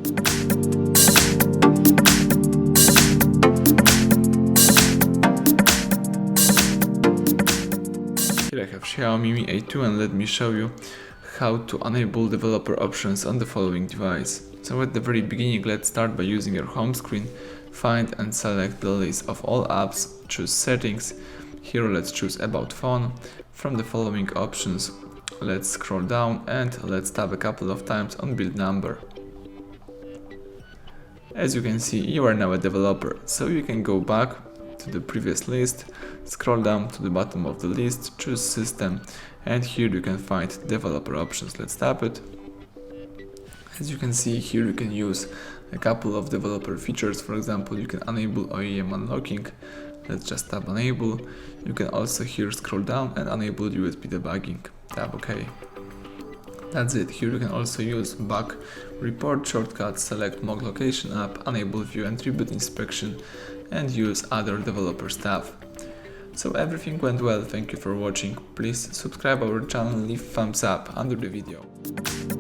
Here I have XIAOMI Mi A2 and let me show you how to enable developer options on the following device. So at the very beginning, let's start by using your home screen, find and select the list of all apps, choose settings. Here let's choose about phone. From the following options, let's scroll down and let's tap a couple of times on build number. As you can see, you are now a developer, so you can go back to the previous list, scroll down to the bottom of the list, choose system, and here you can find developer options. Let's tap it. As you can see, here you can use a couple of developer features. For example, you can enable OEM unlocking. Let's just tap enable. You can also here scroll down and enable USB debugging. Tap OK. That's it. Here you can also use bug report shortcuts, select mock location app, enable view and reboot inspection, and use other developer stuff. So everything went well, thank you for watching. Please subscribe our channel and leave thumbs up under the video.